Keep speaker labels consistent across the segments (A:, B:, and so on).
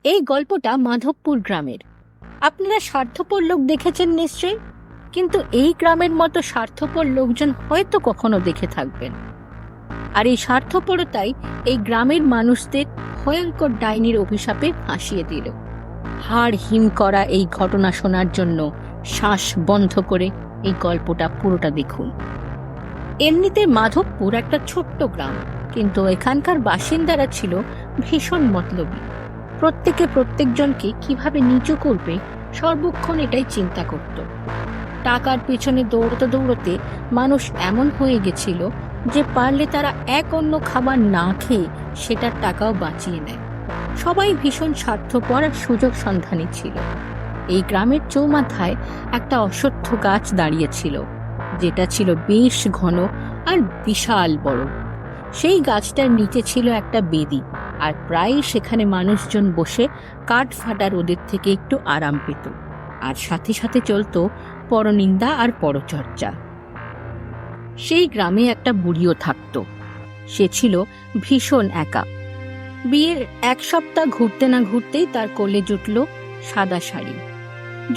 A: এই গল্পটা মাধবপুর গ্রামের। আপনারা স্বার্থপর লোক দেখেছেন নিশ্চয়ই, কিন্তু এই গ্রামের মতো স্বার্থপর লোকজন হয়তো কখনো দেখে থাকবেন। আর এই স্বার্থপরতাই এই গ্রামের মানুষদের ভয়ঙ্কর ডাইনির অভিশাপে ফাঁসিয়ে দিল। হাড় হিম করা এই ঘটনা শোনার জন্য শ্বাস বন্ধ করে এই গল্পটা পুরোটা দেখুন। এমনিতে মাধবপুর একটা ছোট্ট গ্রাম, কিন্তু এখানকার বাসিন্দারা ছিল ভীষণ মতলবী। প্রত্যেকে প্রত্যেকজনকে কিভাবে নিচু করবে সর্বক্ষণ এটাই চিন্তা করত। টাকার পেছনে দৌড়তে দৌড়তে মানুষ এমন হয়ে গেছিল যে পারলে তারা এক অন্য খাবার না খেয়ে সেটার টাকাও বাঁচিয়ে নেয়। সবাই ভীষণ স্বার্থপর আর সুযোগ সন্ধানী ছিল। এই গ্রামের চৌমাথায় একটা অশ্বত্থ গাছ দাঁড়িয়েছিল, যেটা ছিল বেশ ঘন আর বিশাল বড়। সেই গাছটার নিচে ছিল একটা বেদি, আর প্রায়ই সেখানে মানুষজন বসে কাঠ ফাটা রোদের থেকে একটু আরাম পেত। আর সাথে সাথে চলতো পরনিন্দা আর পরচর্চা। সেই গ্রামে একটা বুড়িও থাকতো। সে ছিল ভীষণ একা। বিয়ের এক সপ্তাহ ঘুরতে না ঘুরতেই তার কোলে জুটল সাদা শাড়ি।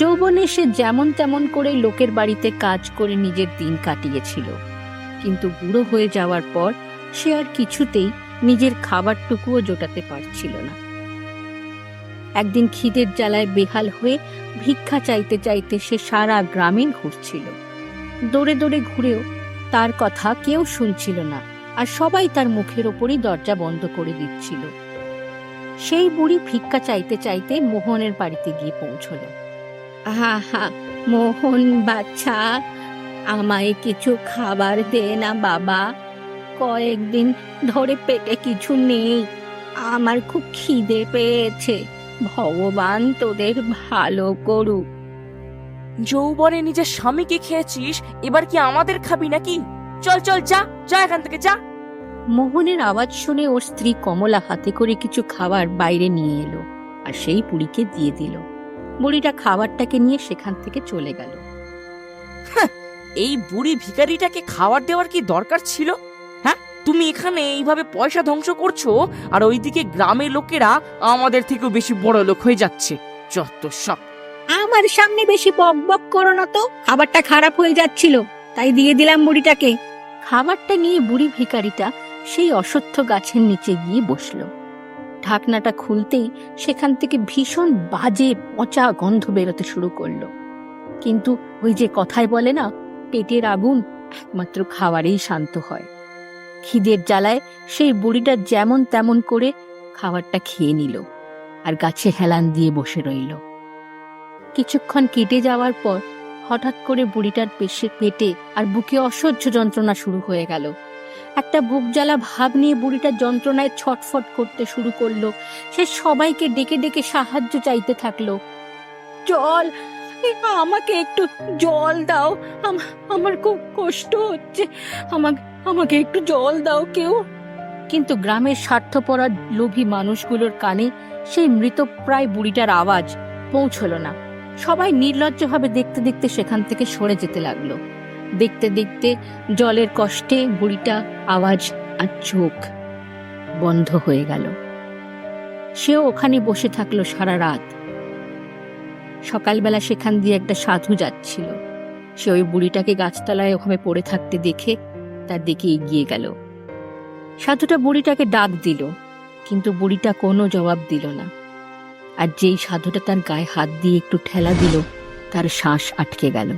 A: যৌবনে সে যেমন তেমন করে লোকের বাড়িতে কাজ করে নিজের দিন কাটিয়েছিল, কিন্তু বুড়ো হয়ে যাওয়ার পর সে আর কিছুতেই নিজের খাবারটুকুও জোটাতে পারছিল না। একদিন খিদের জ্বালায় বেহাল হয়ে ভিক্ষা চাইতে চাইতে সে সারা গ্রামে ঘুরছিল। দৌড়ে দৌড়ে ঘুরেও তার কথা কেউ শুনছিল না, আর সবাই তার মুখের ওপরই দরজা বন্ধ করে দিচ্ছিল। সেই বুড়ি ভিক্ষা চাইতে চাইতে মোহনের বাড়িতে গিয়ে পৌঁছল। হা হা, মোহন বাচ্চা, আমায় কিছু খাবার দে না বাবা, কয়েকদিন ধরে পেটে কিছু নেই, আমার খুব খিদে পেয়েছে, ভগবান তোদের ভালো করুক।
B: যৌবনে নিজের স্বামীকে খেয়েছিস, এবার কি আমাদের খাবি নাকি? চল চল, যা যা এখান থেকে, যা।
A: মোহনের আওয়াজ শুনে ওর স্ত্রী কমলা হাতে করে কিছু খাবার বাইরে নিয়ে এলো আর সেই বুড়িকে দিয়ে দিল। বুড়িটা খাবারটাকে নিয়ে সেখান থেকে চলে গেল।
B: এই বুড়ি ভিখারিটাকে খাবার দেওয়ার কি দরকার ছিল? হ্যাঁ, তুমি এখানে এইভাবে পয়সা ধ্বংস করছো, আর ওইদিকে গ্রামের লোকেরা আমাদের থেকেও বেশি বড় লোক হয়ে যাচ্ছে। যত সব।
A: আমার সামনে বেশি বক বক করো না তো, খাবারটা খারাপ হয়ে যাচ্ছিল তাই দিয়ে দিলাম বুড়িটাকে। খাবারটা নিয়ে বুড়ি ভিখারিটা সেই অশ্বত্থ গাছের নিচে গিয়ে বসলো। ঢাকনাটা খুলতেই সেখান থেকে ভীষণ বাজে পচা গন্ধ বেরোতে শুরু করলো। কিন্তু ওই যে কথায় বলে না, পেটের আগুন একমাত্র খাবারেই শান্ত হয়। খিদের জ্বালায় সেই বুড়িটা যেমন তেমন করে খাবারটা খেয়ে নিল আর গাছে হেলান দিয়ে বসে রইল। কিছুক্ষণ কেটে যাওয়ার পর হঠাৎ করে বুড়িটার পেটে আর বুকে অসহ্য যন্ত্রণা শুরু হয়ে গেল। একটা বুক জ্বালা ভাব নিয়ে বুড়িটা যন্ত্রণায় ছটফট করতে শুরু করলো। সে সবাইকে ডেকে ডেকে সাহায্য চাইতে থাকলো। জল, আমাকে একটু জল দাও, আমার খুব কষ্ট হচ্ছে, আমাকে একটু জল দাও কেউ। কিন্তু গ্রামের স্বার্থপর লোভী মানুষগুলোর কানে সেই মৃতপ্রায় বুড়িটার আওয়াজ পৌঁছল না। সবাই নির্লজ্জভাবে দেখতে দেখতে সেখান থেকে সরে যেতে লাগলো। দেখতে দেখতে জলের কষ্টে বুড়িটা আওয়াজ আর চোখ বন্ধ হয়ে গেল। সেও ওখানে বসে থাকলো সারা রাত। সকালবেলা সেখান দিয়ে একটা সাধু যাচ্ছিল। সে ওই বুড়িটাকে গাছতলায় ওখানে পড়ে থাকতে দেখে তার দিকে এগিয়ে গেল। সাধুটা বুড়িটাকে ডাক দিল, কিন্তু বুড়িটা কোনো জবাব দিল না। আর যেই সাধুটা তার গায়ে হাত দিয়ে একটু ঠেলা দিল, তার শ্বাস আটকে গেল।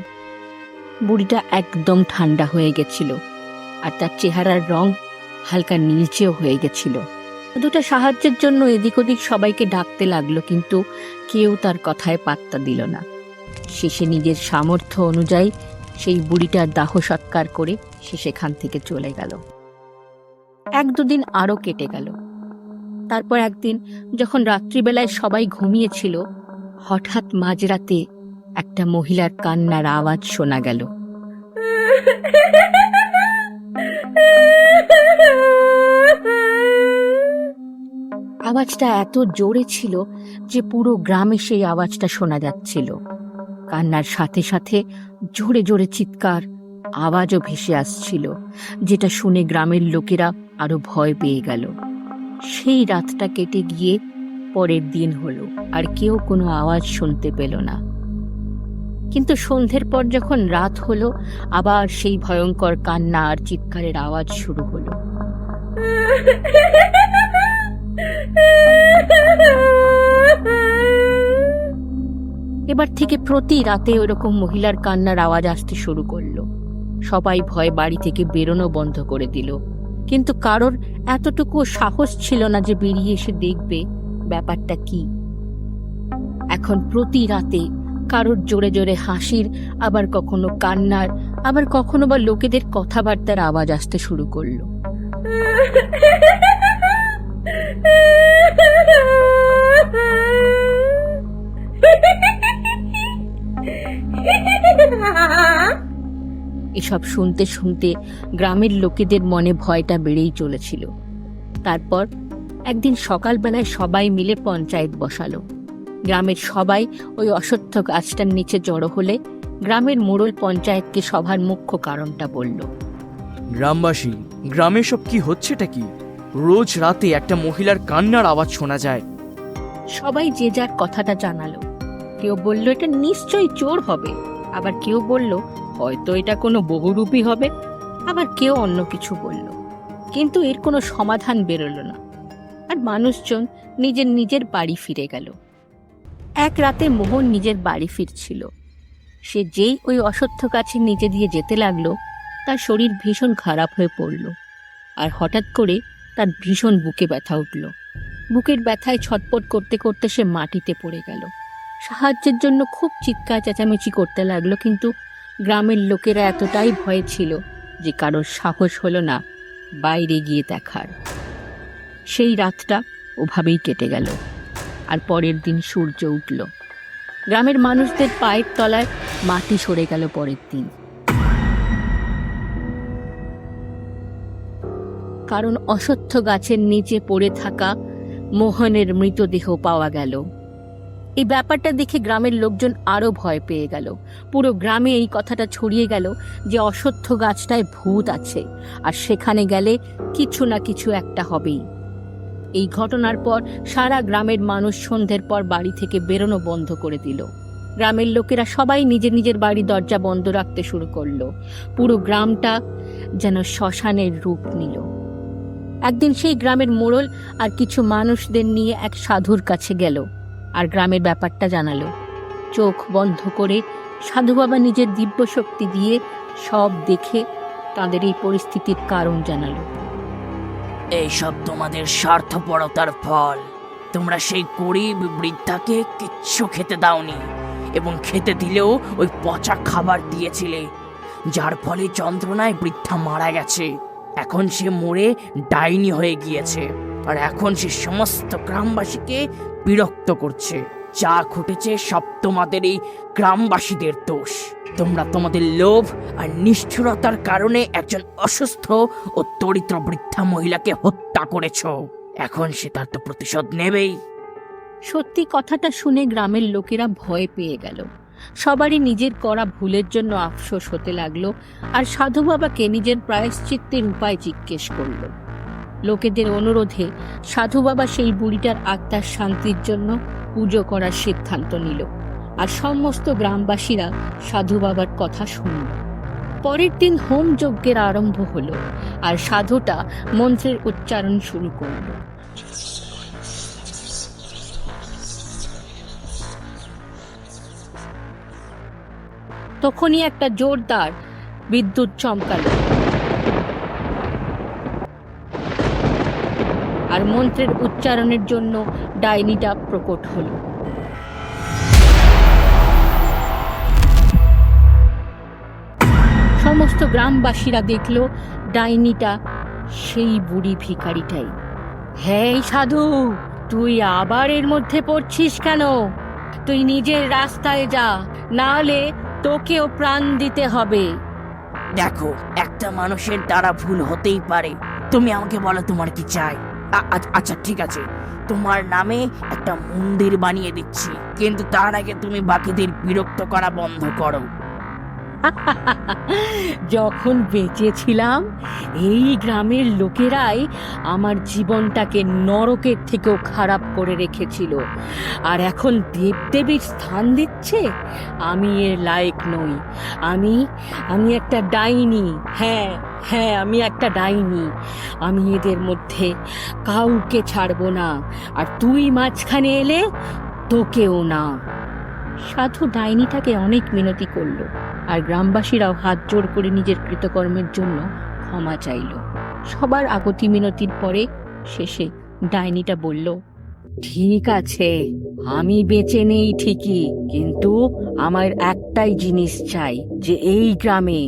A: বুড়িটা একদম ঠান্ডা হয়ে গেছিল, আর তার চেহারার রং হালকা নীলচেও হয়ে গেছিল। সাধুটা সাহায্যের জন্য এদিক ওদিক সবাইকে ডাকতে লাগলো, কিন্তু কেউ তার কথায় পাত্তা দিল না। শেষে নিজের সামর্থ্য অনুযায়ী সেই বুড়িটার দাহ সৎকার করে সে সেখান থেকে চলে গেল। এক দুদিন আরো কেটে গেল। তারপর একদিন যখন রাত্রিবেলায় সবাই ঘুমিয়েছিল, হঠাৎ মাঝরাতে একটা মহিলার কান্নার আওয়াজ শোনা গেল। আওয়াজটা এত জোরে ছিল যে পুরো গ্রামে সেই আওয়াজটা শোনা যাচ্ছিল। কান্নার সাথে সাথে জোরে জোরে চিৎকার আওয়াজও ভেসে আসছিল, যেটা শুনে গ্রামের লোকেরা আরো ভয় পেয়ে গেল। সেই রাতটা কেটে গিয়ে পরের দিন হলো, আর কেউ কোনো আওয়াজ শুনতে পেল না। কিন্তু সন্ধ্যের পর যখন রাত হলো, আবার সেই ভয়ঙ্কর কান্না আর চিৎকারের আওয়াজ শুরু হলো। এবার থেকে প্রতি রাতে ওরকম মহিলার কান্নার আওয়াজ আসতে শুরু করলো। সবাই ভয় বাড়ি থেকে বেরোনো বন্ধ করে দিল, কিন্তু কারোর এতটুকু সাহস ছিল না যে বেরিয়ে এসে দেখবে ব্যাপারটা কি। এখন প্রতি রাতে কারোর জোরে জোরে হাসির, আবার কখনো কান্নার, আবার কখনো বা লোকেদের কথাবার্তার আওয়াজ আসতে শুরু করলো। এসব শুনতে শুনতে গ্রামের লোকেদের মনে ভয়টা বেড়েই চলেছিল। তারপর একদিন সকালবেলায় সবাই মিলে পঞ্চায়েত বসালো। গ্রামের সবাই ওই অশ্বত্থ গাছটার নিচে জড়ো হলে গ্রামের মোড়ল পঞ্চায়েতকে সভার মুখ্য কারণটা বলল।
B: গ্রামবাসী, গ্রামে সব কি হচ্ছেটা কি? রোজ রাতে একটা মহিলার কান্নার আওয়াজ শোনা যায়।
A: সবাই যে যার কথাটা জানালো। কেউ বলল এটা নিশ্চয়ই চোর হবে, আবার কেউ বলল হয়তো এটা কোনো বহুরূপী হবে, আবার কেউ অন্য কিছু বলল। কিন্তু এর কোনো সমাধান বেরোলো না, আর মানুষজন নিজের নিজের বাড়ি ফিরে গেল। এক রাতে মোহন নিজের বাড়ি ফিরছিল। সে যেই ওই অশ্বত্থ গাছের নিচে দিয়ে যেতে লাগলো, তার শরীর ভীষণ খারাপ হয়ে পড়ল, আর হঠাৎ করে তার ভীষণ বুকে ব্যথা উঠল। বুকের ব্যথায় ছটপট করতে করতে সে মাটিতে পড়ে গেল। সাহায্যের জন্য খুব চিৎকার চেঁচামেচি করতে লাগলো, কিন্তু গ্রামের লোকেরা এতটাই ভয়ে ছিল যে কারোর সাহস হলো না বাইরে গিয়ে দেখার। সেই রাতটা ওভাবেই কেটে গেল, আর পরের দিন সূর্য উঠল। গ্রামের মানুষদের পায়ের তলায় মাটি সরে গেল পরের দিন, কারণ অশ্বত্থ গাছের নিচে পড়ে থাকা মোহনের মৃতদেহ পাওয়া গেল। এই ব্যাপারটা দেখে গ্রামের লোকজন আরো ভয় পেয়ে গেল। পুরো গ্রামে এই কথাটা ছড়িয়ে গেল যে অশ্বত্থ গাছটায় ভূত আছে, আর সেখানে গেলে কিছু না কিছু একটা হবেই। এই ঘটনার পর সারা গ্রামের মানুষ সন্ধ্যের পর বাড়ি থেকে বেরোনো বন্ধ করে দিল। গ্রামের লোকেরা সবাই নিজের নিজের বাড়ি দরজা বন্ধ রাখতে শুরু করলো। পুরো গ্রামটা যেন শ্মশানের রূপ নিল। একদিন সেই গ্রামের মোড়ল আর কিছু মানুষদের নিয়ে এক সাধুর কাছে গেল, আর গ্রামের ব্যাপারটা জানালো। চোখ বন্ধ করে সাধু বাবা নিজের দিব্য শক্তি দিয়ে সব দেখে তাদের এই পরিস্থিতির কারণ জানালো।
B: এইসব তোমাদের স্বার্থপরতার ফল। তোমরা সেই গরিব বৃদ্ধাকে কিচ্ছু খেতে দাওনি, এবং খেতে দিলেও ওই পচা খাবার দিয়েছিলে, যার ফলে যন্ত্রণায় বৃদ্ধা মারা গেছে। এখন সে মরে ডাইনি হয়ে গিয়েছে, আর এখন সে সমস্ত গ্রামবাসীকে বিরক্ত করছে। যা ঘটেছে সব তোমাদের এই গ্রামবাসীদের দোষ। তোমরা তোমাদের লোভ আর নিষ্ঠুরতার কারণে একজন অসুস্থ ও দরিদ্র বৃদ্ধা মহিলাকে হত্যা করেছ। এখন সে তার তো প্রতিশোধ নেবেই।
A: সত্যি কথাটা শুনে গ্রামের লোকেরা ভয় পেয়ে গেল। সবারই নিজের করা ভুলের জন্য আফসোস হতে লাগলো, আর সাধু বাবাকে নিজের প্রায়শ্চিত্তের উপায় জিজ্ঞেস করল। লোকেদের অনুরোধে সাধু বাবা সেই বুড়িটার আত্মার শান্তির জন্য পুজো করার সিদ্ধান্ত নিল, আর সমস্ত গ্রামবাসীরা সাধু বাবার কথা শুনল। পরের দিন হোম যজ্ঞের আরম্ভ হলো, আর সাধুটা মন্ত্রের উচ্চারণ শুরু করল। তখনই একটা জোরদার বিদ্যুৎ চমকালো, আর মন্ত্রের উচ্চারণের জন্য ডাইনিটা প্রকট হলো। সমস্ত গ্রামবাসীরা দেখলো ডাইনিটা সেই বুড়ি ভিখারিটাই। হ্যাঁ সাধু, তুই আবার এর মধ্যে পড়ছিস কেন? তুই নিজের রাস্তায় যা, নাহলে তোকেও প্রাণ দিতে হবে।
B: দেখো, একটা মানুষের দ্বারা ভুল হতেই পারে। তুমি আমাকে বলো তোমার কি চাই। আচ্ছা ঠিক আছে, তোমার নামে একটা মন্দির বানিয়ে দিচ্ছি, কিন্তু তার আগে তুমি বাকিদের বিরক্ত করা বন্ধ করো।
A: যখন বেঁচে ছিলাম এই গ্রামের লোকেরাই আমার জীবনটাকে নরকের থেকেও খারাপ করে রেখেছিল, আর এখন দেবদেবীর স্থান দিচ্ছে। আমি এর লায়ক নই। আমি আমি একটা ডাইনি। হ্যাঁ হ্যাঁ, আমি একটা ডাইনি। আমি এদের মধ্যে কাউকে ছাড়বো না, আর তুই মাঝখানে এলে তোকেও না। সাধু ডাইনিটাকে অনেক মিনতি করলো, আর গ্রামবাসীরাও হাত জোড় করে নিজের কৃতকর্মের জন্য ক্ষমা চাইল। সবার আগতি মিনতির পরে শেষে ডাইনিটা বলল, ঠিক আছে, আমি বেঁচে নেই ঠিকই, কিন্তু আমার একটাই জিনিস চাই, যে এই গ্রামে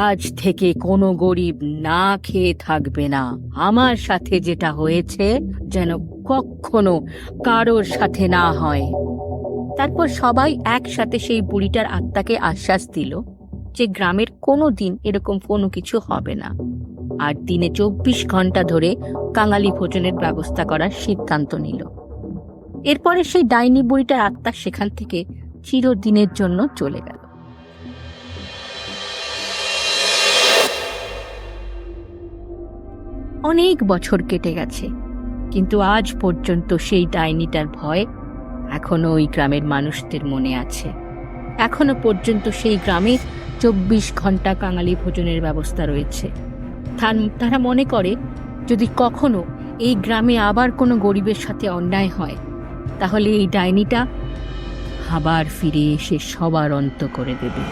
A: আজ থেকে কোনো গরিব না খেয়ে থাকবে না। আমার সাথে যেটা হয়েছে যেন কখনো কারোর সাথে না হয়। তারপর সবাই একসাথে সেই বুড়িটার আত্মাকে আশ্বাস দিল যে গ্রামের কোনো দিন এরকম কোনো কিছু হবে না, আর দিনে 24 ঘন্টা ধরে কাঙালি ভোজনের ব্যবস্থা করার সিদ্ধান্ত নিল। এরপরে সেই ডাইনি বুড়িটার আত্মা সেখান থেকে চিরদিনের জন্য চলে গেল। অনেক বছর কেটে গেছে, কিন্তু আজ পর্যন্ত সেই ডাইনিটার ভয় এখনো ওই গ্রামের মানুষদের মনে আছে। এখনো পর্যন্ত সেই গ্রামে 24 ঘন্টা কাঙালি ভোজনের ব্যবস্থা রয়েছে। তারা মনে করে যদি কখনো এই গ্রামে আবার কোনো গরিবের সাথে অন্যায় হয়, তাহলে এই ডাইনিটা আবার ফিরে এসে সবার অন্ত করে দেবে।